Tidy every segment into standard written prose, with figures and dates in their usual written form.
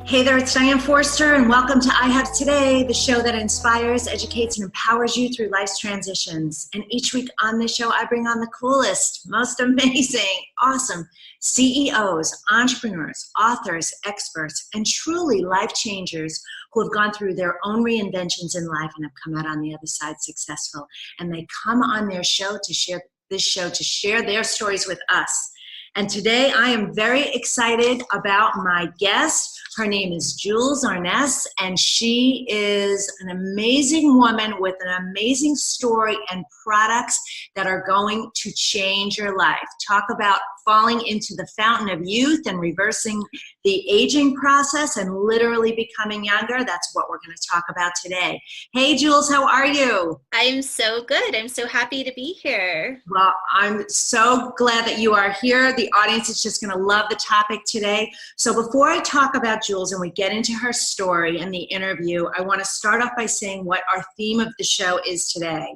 Hey there, it's Diane Forster, and welcome to I Have Today, the show that inspires, educates, and empowers you through life's transitions. And each week on this show, I bring on the coolest, most amazing, awesome CEOs, entrepreneurs, authors, experts, and truly life changers who have gone through their own reinventions in life and have come out on the other side successful. And they come on their show to share their stories with us. And today I am very excited about my guest. Her name is Jules Arness, and she is an amazing woman with an amazing story and products that are going to change your life. Talk about falling into the fountain of youth and reversing the aging process and literally becoming younger. That's what we're going to talk about today. Hey, Jules, how are you? I'm so good. I'm so happy to be here. Well, I'm so glad that you are here. The audience is just going to love the topic today. So before I talk about Jules and we get into her story and the interview, I want to start off by saying what our theme of the show is today,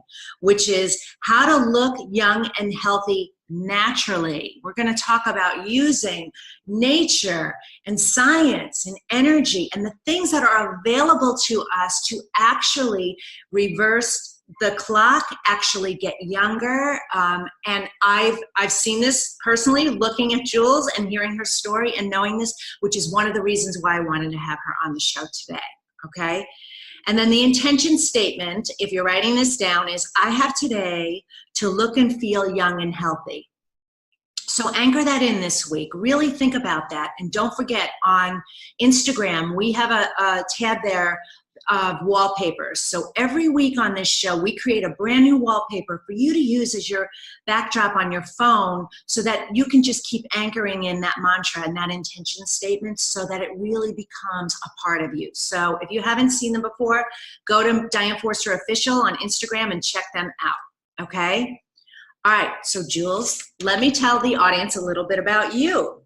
which is how to look young and healthy naturally. We're going to talk about using nature and science and energy and the things that are available to us to actually reverse the clock, actually get younger. And I've seen this personally, looking at Jules and hearing her story and knowing this, which is one of the reasons why I wanted to have her on the show today, okay? And then the intention statement, if you're writing this down, is I have today to look and feel young and healthy. So anchor that in this week. Really think about that. And don't forget, on Instagram, we have a tab there of wallpapers. So every week on this show, we create a brand new wallpaper for you to use as your backdrop on your phone so that you can just keep anchoring in that mantra and that intention statement so that it really becomes a part of you. So if you haven't seen them before, go to Diane Forster Official on Instagram and check them out, okay? All right, so Jules, let me tell the audience a little bit about you.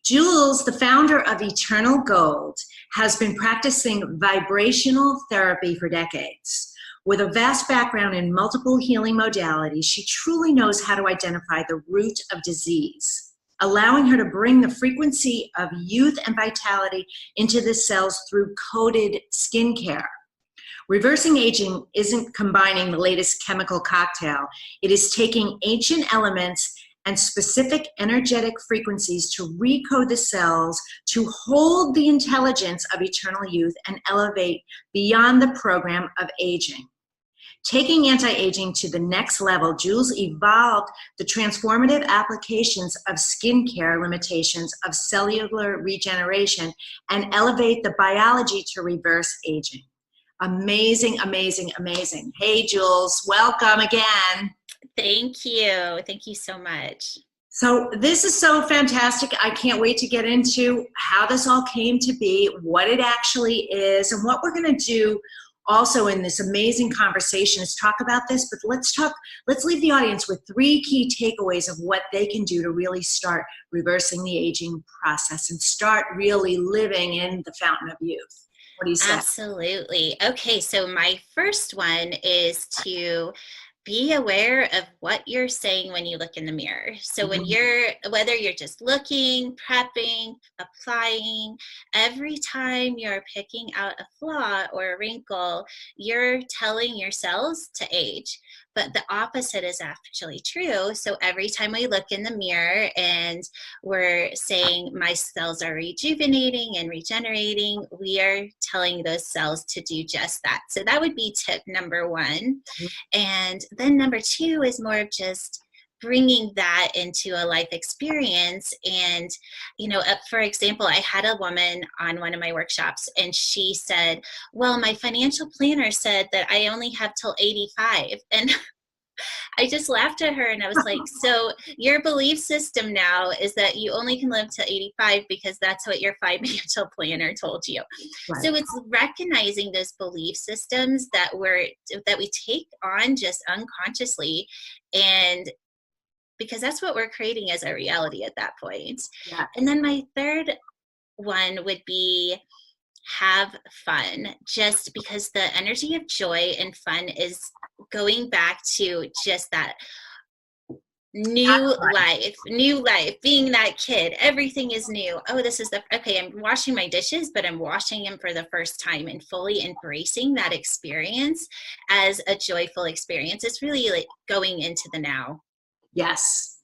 Jules, the founder of Eternal Gold, has been practicing vibrational therapy for decades. With a vast background in multiple healing modalities, she truly knows how to identify the root of disease, allowing her to bring the frequency of youth and vitality into the cells through coded skincare. Reversing aging isn't combining the latest chemical cocktail. It is taking ancient elements and specific energetic frequencies to recode the cells to hold the intelligence of eternal youth and elevate beyond the program of aging. Taking anti-aging to the next level, Jules evolved the transformative applications of skincare limitations of cellular regeneration and elevate the biology to reverse aging. Amazing, amazing, amazing. Hey, Jules, welcome again. Thank you. Thank you so much. So this is so fantastic. I can't wait to get into how this all came to be, what it actually is, and what we're going to do also in this amazing conversation is talk about this, but let's leave the audience with 3 key takeaways of what they can do to really start reversing the aging process and start really living in the fountain of youth. What do you say? Absolutely. Okay, so my first one is to be aware of what you're saying when you look in the mirror. So when whether you're just looking, prepping, applying, every time you're picking out a flaw or a wrinkle, you're telling your cells to age. But the opposite is actually true. So every time we look in the mirror and we're saying my cells are rejuvenating and regenerating, we are telling those cells to do just that. So that would be tip number 1. And then number 2 is more of just bringing that into a life experience. And, you know, for example, I had a woman on one of my workshops and she said, well, my financial planner said that I only have till 85. And I just laughed at her and I was like, so your belief system now is that you only can live to 85 because that's what your financial planner told you. Right. So it's recognizing those belief systems that we take on just unconsciously, and because that's what we're creating as our reality at that point. Yeah. And then my third one would be have fun, just because the energy of joy and fun is going back to just that New life, being that kid, everything is new. Oh, this is okay, I'm washing my dishes, but I'm washing them for the first time and fully embracing that experience as a joyful experience. It's really like going into the now. Yes.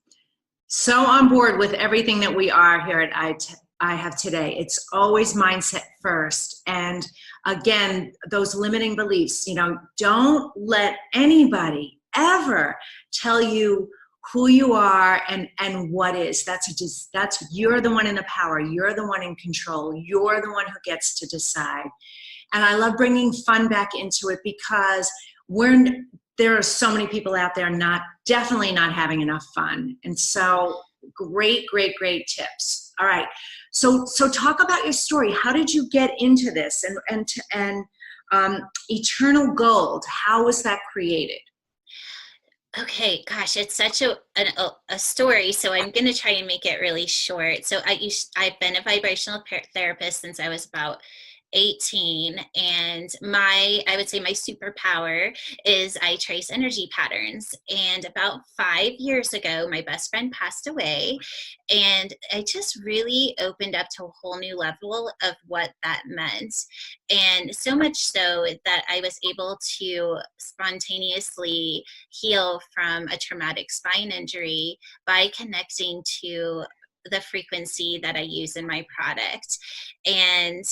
So on board with everything that we are here at I Have Today. It's always mindset first. And again, those limiting beliefs, don't let anybody ever tell you who you are and what is. That's you're the one in the power. You're the one in control. You're the one who gets to decide. And I love bringing fun back into it because there are so many people out there definitely not having enough fun. And so great tips. All right. So talk about your story. How did you get into this and Eternal Gold? How was that created? Okay, gosh, it's such a story, so I'm going to try and make it really short. So I've been a vibrational therapist since I was about 18, and I would say my superpower is I trace energy patterns. And about 5 years ago, my best friend passed away, and I just really opened up to a whole new level of what that meant. And so much so that I was able to spontaneously heal from a traumatic spine injury by connecting to the frequency that I use in my product. And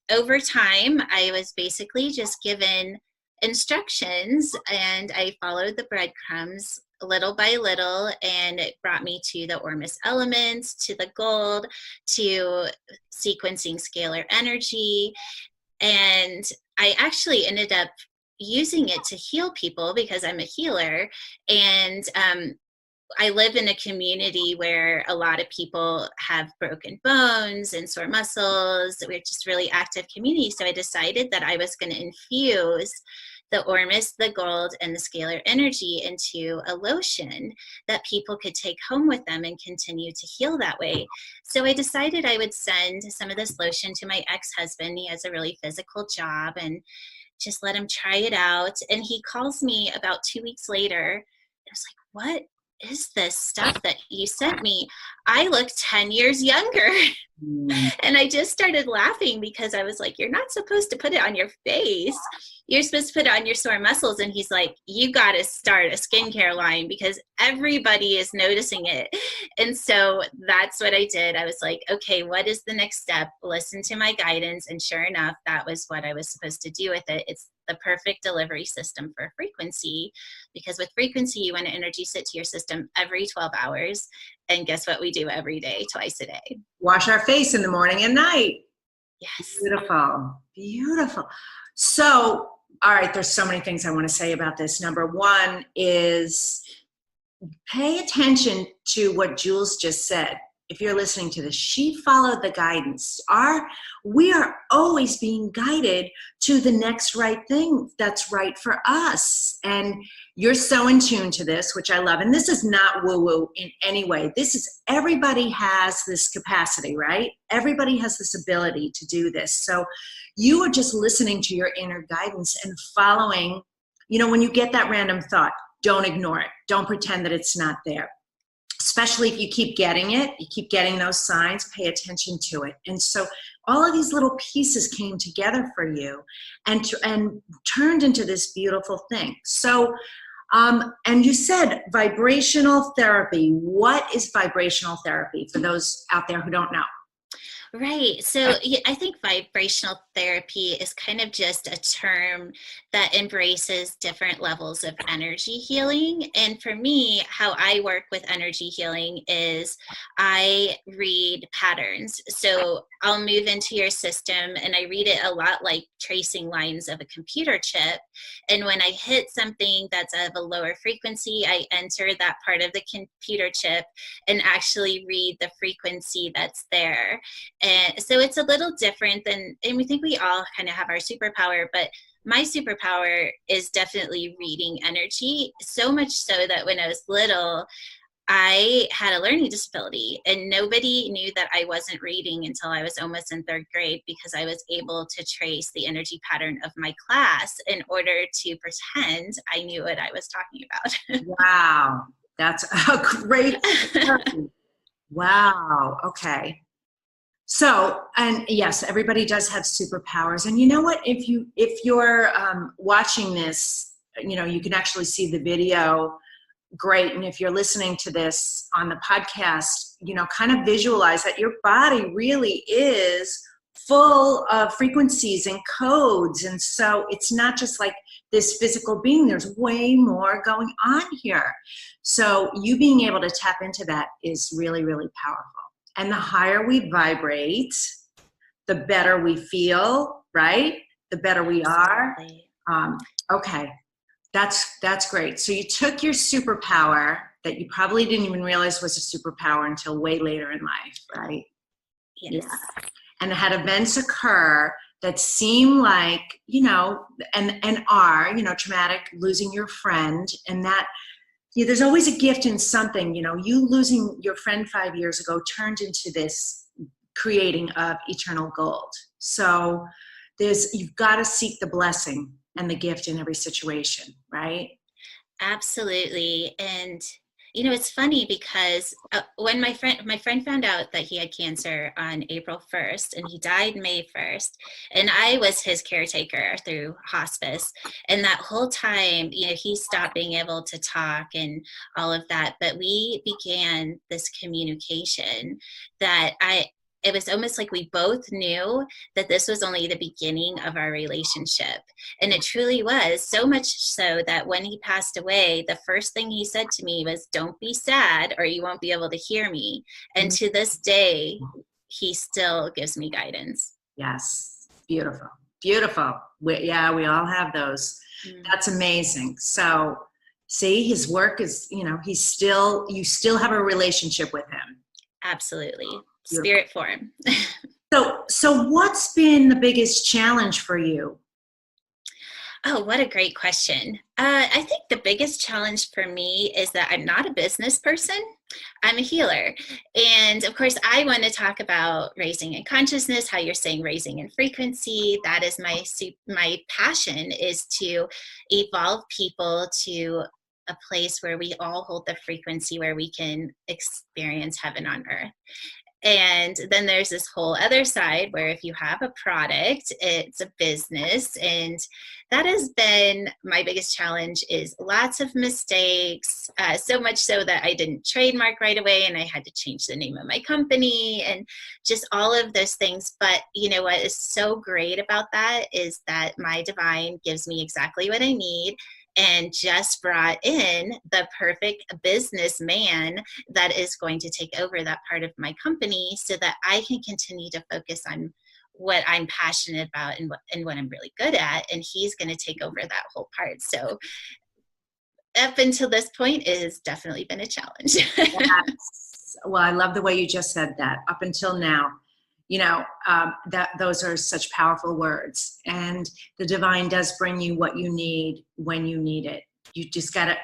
over time, I was basically just given instructions and I followed the breadcrumbs little by little, and it brought me to the Ormus elements, to the gold, to sequencing scalar energy. And I actually ended up using it to heal people because I'm a healer. And I live in a community where a lot of people have broken bones and sore muscles. We're just really active community. So I decided that I was going to infuse the Ormus, the gold, and the scalar energy into a lotion that people could take home with them and continue to heal that way. So I decided I would send some of this lotion to my ex-husband. He has a really physical job, and just let him try it out. And he calls me about 2 weeks later. I was like, what is this stuff that you sent me? I look 10 years younger. And I just started laughing because I was like, you're not supposed to put it on your face. You're supposed to put it on your sore muscles. And he's like, you got to start a skincare line because everybody is noticing it. And so that's what I did. I was like, okay, what is the next step? Listen to my guidance. And sure enough, that was what I was supposed to do with it. It's the perfect delivery system for frequency, because with frequency, you want to introduce it to your system every 12 hours. And guess what we do every day, twice a day? Wash our face in the morning and night. Yes. Beautiful. So, all right, there's so many things I want to say about this. Number one is pay attention to what Jules just said. If you're listening to this, she followed the guidance. We are always being guided to the next right thing that's right for us. And you're so in tune to this, which I love. And this is not woo-woo in any way. Everybody has this capacity, right? Everybody has this ability to do this. So you are just listening to your inner guidance and following, when you get that random thought, don't ignore it. Don't pretend that it's not there. Especially if you keep getting it, you keep getting those signs, pay attention to it. And so all of these little pieces came together for you and turned into this beautiful thing. So, and you said vibrational therapy. What is vibrational therapy for those out there who don't know? Right. So I think vibrational therapy is kind of just a term that embraces different levels of energy healing. And for me, how I work with energy healing is I read patterns. So I'll move into your system and I read it a lot like tracing lines of a computer chip. And when I hit something that's of a lower frequency, I enter that part of the computer chip and actually read the frequency that's there. And so it's a little different and we think we all kind of have our superpower, but my superpower is definitely reading energy, so much so that when I was little, I had a learning disability and nobody knew that I wasn't reading until I was almost in third grade, because I was able to trace the energy pattern of my class in order to pretend I knew what I was talking about. Wow. That's a great story. Wow. Okay. So, and yes, everybody does have superpowers. And you know what? If you're watching this, you can actually see the video. Great. And if you're listening to this on the podcast, kind of visualize that your body really is full of frequencies and codes. And so it's not just like this physical being, there's way more going on here. So you being able to tap into that is really, really powerful. And the higher we vibrate, the better we feel, right? The better we are. Okay. That's great. So you took your superpower that you probably didn't even realize was a superpower until way later in life, right? Yes. Yeah. And had events occur that seem like, and are, traumatic, losing your friend, and that there's always a gift in something. You losing your friend 5 years ago turned into this creating of eternal gold. So you've got to seek the blessing and the gift in every situation, right? Absolutely. And it's funny because when my friend found out that he had cancer on April 1st and he died May 1st, and I was his caretaker through hospice. And that whole time, he stopped being able to talk and all of that. But we began this communication that it was almost like we both knew that this was only the beginning of our relationship. And it truly was, so much so that when he passed away, the first thing he said to me was, "Don't be sad or you won't be able to hear me." And to this day, he still gives me guidance. Yes. Beautiful. Beautiful. We all have those. That's amazing. So see, his work is, you still have a relationship with him. Absolutely. Spirit form. So what's been the biggest challenge for you? Oh, what a great question. I think the biggest challenge for me is that I'm not a business person. I'm a healer. And of course, I want to talk about raising in consciousness, how you're saying raising in frequency. That is my passion, is to evolve people to a place where we all hold the frequency where we can experience heaven on earth. And then there's this whole other side where if you have a product, it's a business. And that has been my biggest challenge, is lots of mistakes, so much so that I didn't trademark right away and I had to change the name of my company and just all of those things. But what is so great about that is that my divine gives me exactly what I need, and just brought in the perfect businessman that is going to take over that part of my company so that I can continue to focus on what I'm passionate about and what I'm really good at. And he's going to take over that whole part. So up until this point, it has definitely been a challenge. Yes. Well, I love the way you just said that. Up until now, that those are such powerful words, and the divine does bring you what you need when you need it. You just got to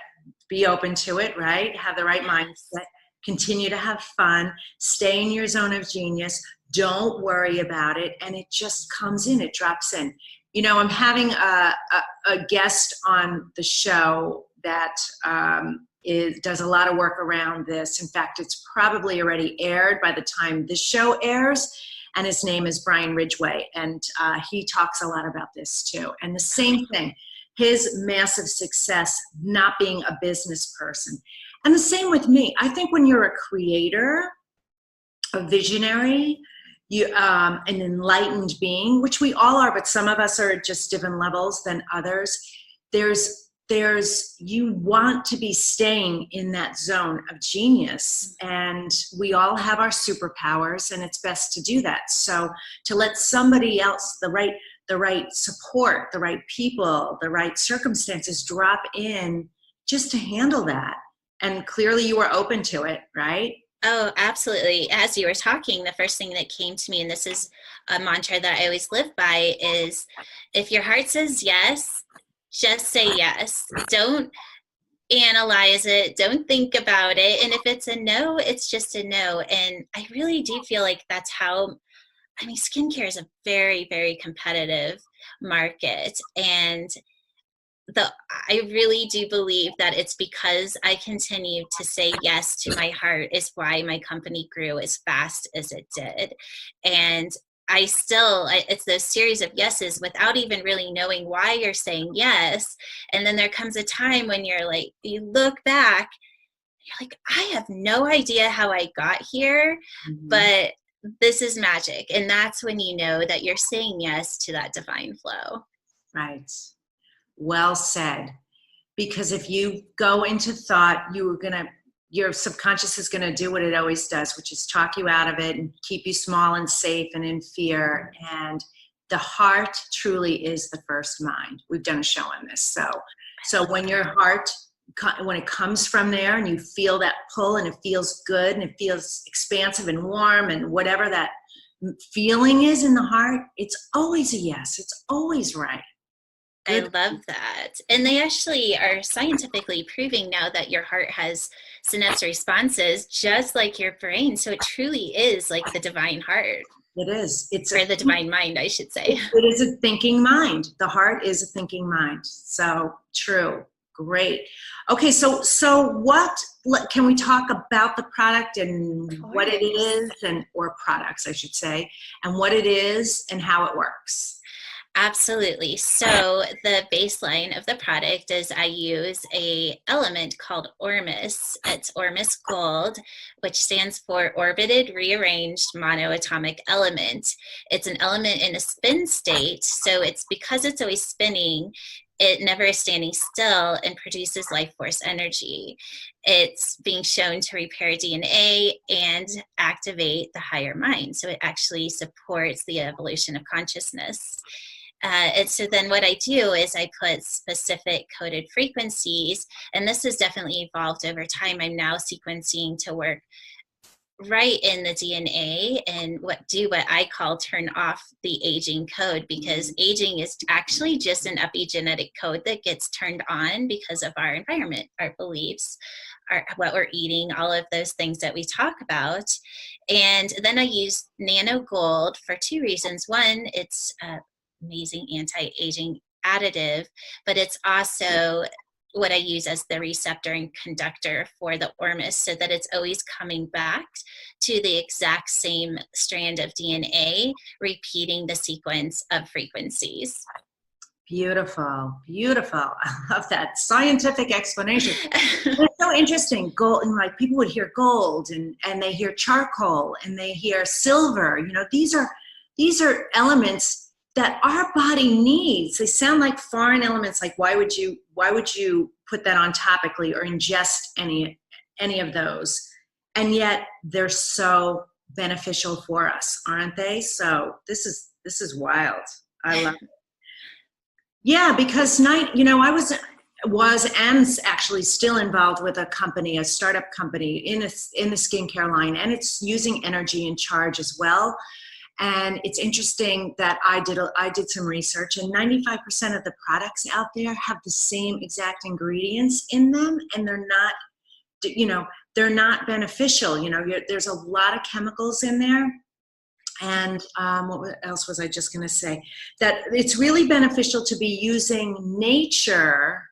be open to it, right? Have the right mindset, continue to have fun, stay in your zone of genius, don't worry about it, and it just comes in, it drops in. I'm having a guest on the show that does a lot of work around this. In fact, it's probably already aired by the time this show airs. And his name is Brian Ridgway. And he talks a lot about this too. And the same thing, his massive success not being a business person. And the same with me. I think when you're a creator, a visionary, an enlightened being, which we all are, but some of us are at just different levels than others, you want to be staying in that zone of genius, and we all have our superpowers, and it's best to do that. So to let somebody else, the right support, the right people, the right circumstances drop in just to handle that. And clearly you were open to it, right? Oh, absolutely. As you were talking, the first thing that came to me, and this is a mantra that I always live by, is if your heart says yes, just say yes. Don't analyze it. Don't think about it. And if it's a no, it's just a no. And I really do feel like that's how, skincare is a very, very competitive market. And I really do believe that it's because I continue to say yes to my heart is why my company grew as fast as it did. And it's those series of yeses without even really knowing why you're saying yes. And then there comes a time when you're like, you look back, you're like, I have no idea how I got here, but this is magic. And that's when you know that you're saying yes to that divine flow. Right. Well said. Because if you go into thought, your subconscious is going to do what it always does, which is talk you out of it and keep you small and safe and in fear. And the heart truly is the first mind. We've done a show on this. So when your heart, when it comes from there and you feel that pull and it feels good and it feels expansive and warm and whatever that feeling is in the heart, it's always a yes. It's always right. Good. I love that. And they actually are scientifically proving now that your heart has synapse responses just like your brain. So it truly is like the divine heart. It is. Or the divine mind, I should say. It is a thinking mind. The heart is a thinking mind. So true. Great. Okay, so what can we talk about the product and what it is, or products, I should say, and what it is and how it works? Absolutely. So the baseline of the product is I use a element called Ormus. It's Ormus Gold, which stands for Orbited Rearranged Monoatomic Element. It's an element in a spin state, so it's because it's always spinning, it never is standing still and produces life force energy. It's being shown to repair DNA and activate the higher mind. So it actually supports the evolution of consciousness. And so then what I do is I put specific coded frequencies, and this has definitely evolved over time. I'm now sequencing to work right in the DNA and what I call turn off the aging code, because aging is actually just an epigenetic code that gets turned on because of our environment, our beliefs, what we're eating, all of those things that we talk about. And then I use nano gold for two reasons. One, it's amazing anti-aging additive, but it's also what I use as the receptor and conductor for the Ormus, so that it's always coming back to the exact same strand of DNA, repeating the sequence of frequencies. Beautiful, beautiful. I love that scientific explanation. It's so interesting. Gold, and like people would hear gold and they hear charcoal and they hear silver. You know, these are elements that our body needs. They sound like foreign elements. Like why would you put that on topically or ingest any of those? And yet they're so beneficial for us, aren't they? So this is wild. I love it. Yeah, because I was and actually still involved with a startup company in the skincare line, and it's using energy and charge as well. And it's interesting that I did some research, and 95% of the products out there have the same exact ingredients in them, and they're not beneficial. There's a lot of chemicals in there. And what else was I just going to say? That it's really beneficial to be using nature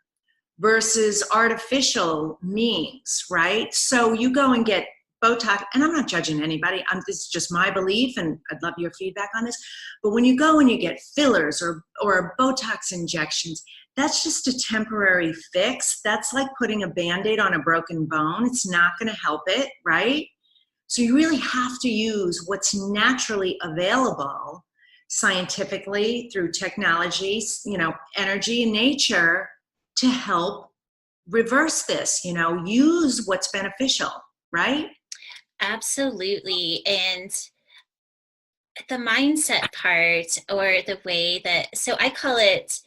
versus artificial means, right? So you go and get Botox, and I'm not judging anybody. This is just my belief, and I'd love your feedback on this. But when you go and you get fillers or Botox injections, that's just a temporary fix. That's like putting a Band-Aid on a broken bone. It's not going to help it, right? So you really have to use what's naturally available scientifically through technologies, energy and nature to help reverse this, use what's beneficial, right? Absolutely. And the mindset part, or the way that, so I call it,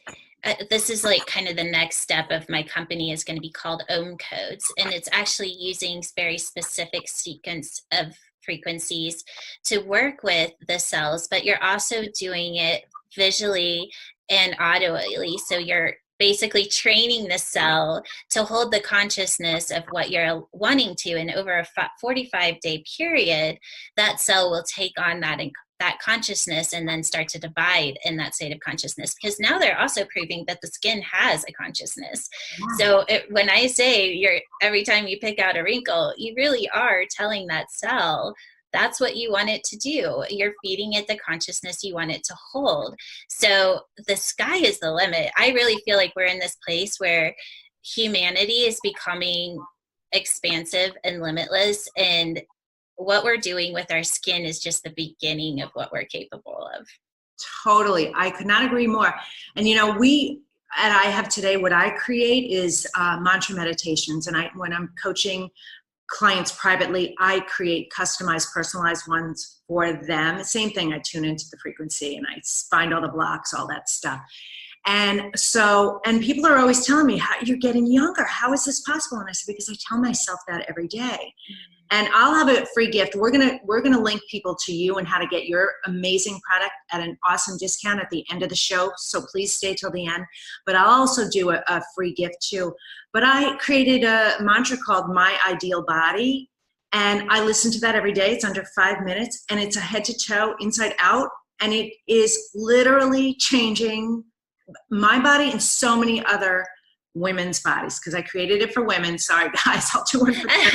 this is like kind of the next step of my company, is going to be called Ohm codes. And it's actually using very specific sequence of frequencies to work with the cells, but you're also doing it visually and audibly. So you're basically training the cell to hold the consciousness of what you're wanting to, and over a 45-day period, that cell will take on that that consciousness and then start to divide in that state of consciousness, because now they're also proving that the skin has a consciousness. So when I say every time you pick out a wrinkle, you really are telling that cell that's what you want it to do. You're feeding it the consciousness you want it to hold. So the sky is the limit. I really feel like we're in this place where humanity is becoming expansive and limitless, and what we're doing with our skin is just the beginning of what we're capable of. Totally. I could not agree more. And we at I Have Today, what I create is mantra meditations. And when I'm coaching clients privately, I create customized, personalized ones for them. Same thing, I tune into the frequency and I find all the blocks, all that stuff. And people are always telling me, how you're getting younger. How is this possible? And I said, because I tell myself that every day. And I'll have a free gift. We're gonna link people to you and how to get your amazing product at an awesome discount at the end of the show. So please stay till the end. But I'll also do a free gift too. But I created a mantra called My Ideal Body, and I listen to that every day. It's under 5 minutes, and it's a head to toe, inside out, and it is literally changing my body and so many other women's bodies, because I created it for women. Sorry guys, I'll do one for men,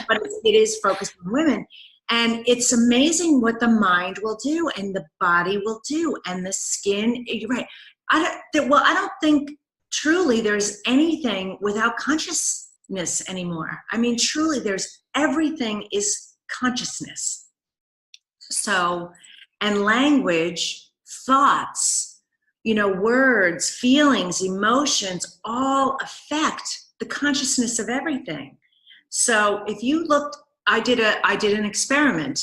but it is focused on women. And it's amazing what the mind will do and the body will do and the skin. You're right. I don't think truly there's anything without consciousness anymore. I mean, truly everything is consciousness. So, and language, thoughts, words, feelings, emotions, all affect the consciousness of everything. So if you looked, I did an experiment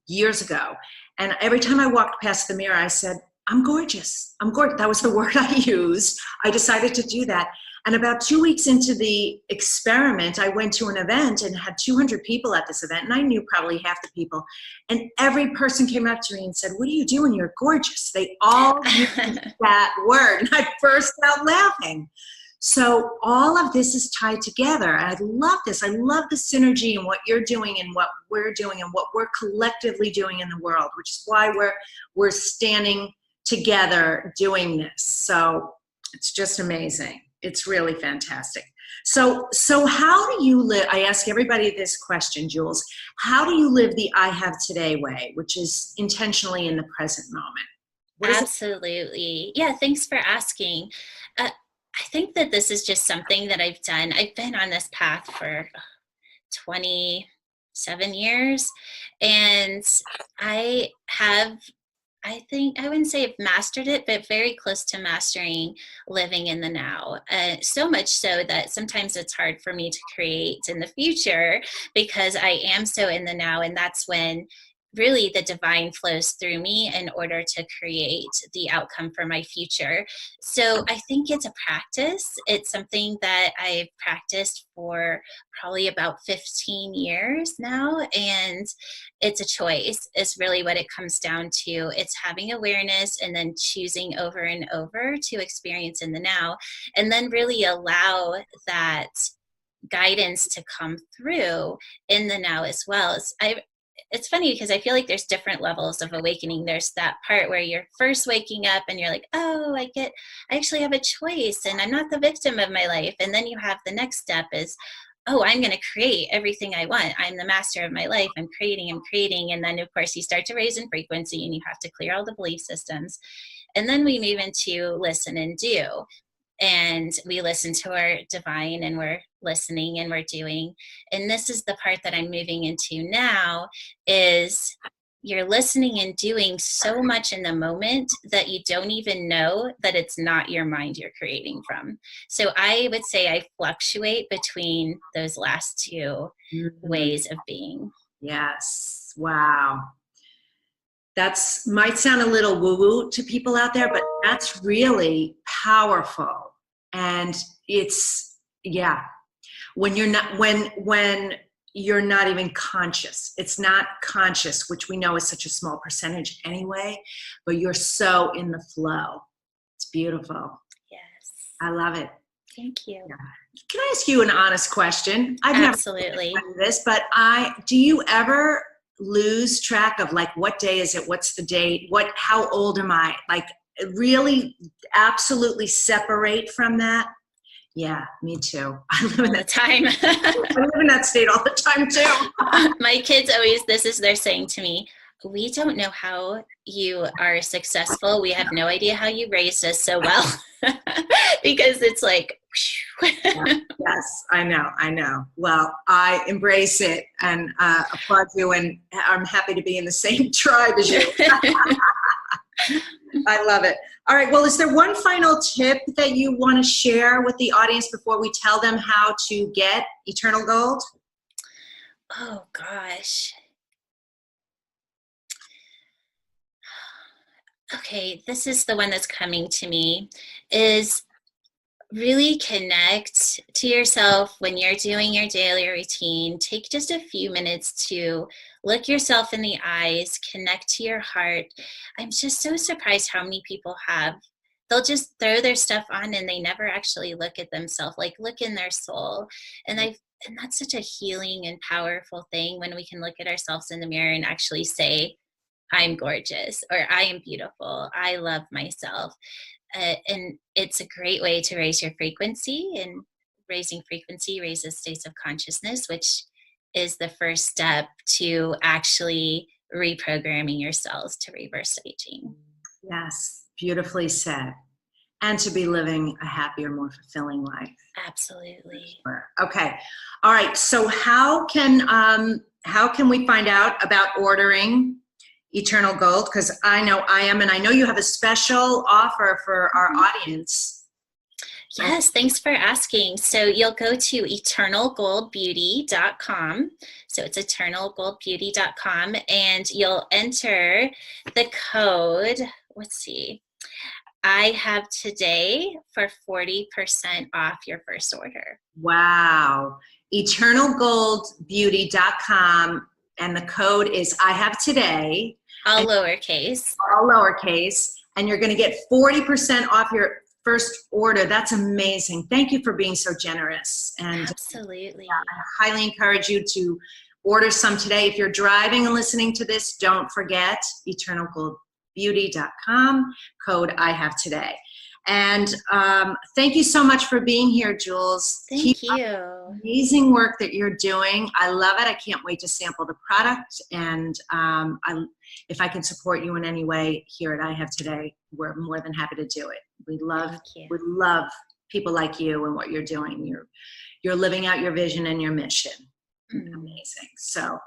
years ago, and every time I walked past the mirror, I said, I'm gorgeous. I'm gorgeous. That was the word I used. I decided to do that. And about 2 weeks into the experiment, I went to an event and had 200 people at this event, and I knew probably half the people. And every person came up to me and said, what are you doing? You're gorgeous. They all used that word. And I burst out laughing. So all of this is tied together. And I love this. I love the synergy and what you're doing and what we're doing and what we're collectively doing in the world, which is why we're standing together doing this. So it's just amazing. It's really fantastic. So how do you live? I ask everybody this question, Jules. How do you live the I Have Today way, which is intentionally in the present moment? Absolutely. Yeah, thanks for asking. I think that this is just something that I've done. I've been on this path for 27 years, and I think I wouldn't say I've mastered it, but very close to mastering living in the now. So much so that sometimes it's hard for me to create in the future because I am so in the now, and that's when really the divine flows through me in order to create the outcome for my future. So I think it's a practice. It's something that I've practiced for probably about 15 years now, and it's a choice. It's really what it comes down to. It's having awareness and then choosing over and over to experience in the now, and then really allow that guidance to come through in the now as well. It's funny because I feel like there's different levels of awakening. There's that part where you're first waking up and you're like, oh, I actually have a choice and I'm not the victim of my life. And then you have the next step is, oh, I'm going to create everything I want. I'm the master of my life. I'm creating. And then of course you start to raise in frequency and you have to clear all the belief systems. And then we move into listen and do. And we listen to our divine and we're listening and we're doing. And this is the part that I'm moving into now is you're listening and doing so much in the moment that you don't even know that it's not your mind you're creating from. So I would say I fluctuate between those last two ways of being. Yes. Wow. That's might sound a little woo-woo to people out there, but that's really powerful. And it's, yeah, when you're not even conscious, it's not conscious, which we know is such a small percentage anyway, but you're so in the flow. It's beautiful. Yes. I love it. Thank you. Yeah. Can I ask you an honest question? I've Absolutely. never done this, but do you ever lose track of like, what day is it? What's the date? How old am I? Like really absolutely separate from that. Yeah, me too. I live in All the time. I live in that state all the time too. My kids always, they're saying to me, we don't know how you are successful. We have no idea how you raised us so well. Because it's like, yes, I know. Well, I embrace it and applaud you, and I'm happy to be in the same tribe as you. I love it. All right. Well, is there one final tip that you want to share with the audience before we tell them how to get Eternal Gold? Oh, gosh. Okay, this is the one that's coming to me, is really connect to yourself when you're doing your daily routine. Take just a few minutes to look yourself in the eyes, connect to your heart. I'm just so surprised how many people they'll just throw their stuff on and they never actually look at themselves, like look in their soul. And that's such a healing and powerful thing when we can look at ourselves in the mirror and actually say, I'm gorgeous, or I am beautiful, I love myself. And it's a great way to raise your frequency, and raising frequency raises states of consciousness, which is the first step to actually reprogramming your cells to reverse aging. Yes, beautifully said. And to be living a happier, more fulfilling life. Absolutely. Okay. All right. So how can we find out about ordering Eternal Gold? Because I know I am, and I know you have a special offer for our audience. Yes, thanks for asking. So you'll go to eternalgoldbeauty.com. So it's eternalgoldbeauty.com, and you'll enter the code, let's see, I have today for 40% off your first order. Wow. eternalgoldbeauty.com, and the code is I have today. All lowercase. All lowercase. And you're going to get 40% off your first order. That's amazing. Thank you for being so generous. And absolutely. I highly encourage you to order some today. If you're driving and listening to this, don't forget eternalgoldbeauty.com, code I have today. And thank you so much for being here, Jules. Thank you. Amazing work that you're doing. I love it. I can't wait to sample the product. And if I can support you in any way here at I Have Today, we're more than happy to do it. We love people like you and what you're doing. You're living out your vision and your mission. Amazing. So,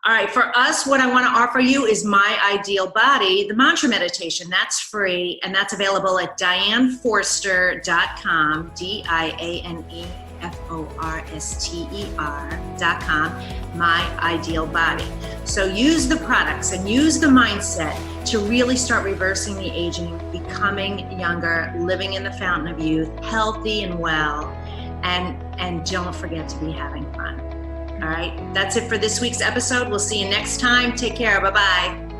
all right, for us, what I want to offer you is My Ideal Body, the mantra meditation. That's free, and that's available at dianeforster.com, dianeforster.com, My Ideal Body. So use the products and use the mindset to really start reversing the aging, becoming younger, living in the fountain of youth, healthy and well, and don't forget to be having fun. All right, that's it for this week's episode. We'll see you next time. Take care. Bye-bye.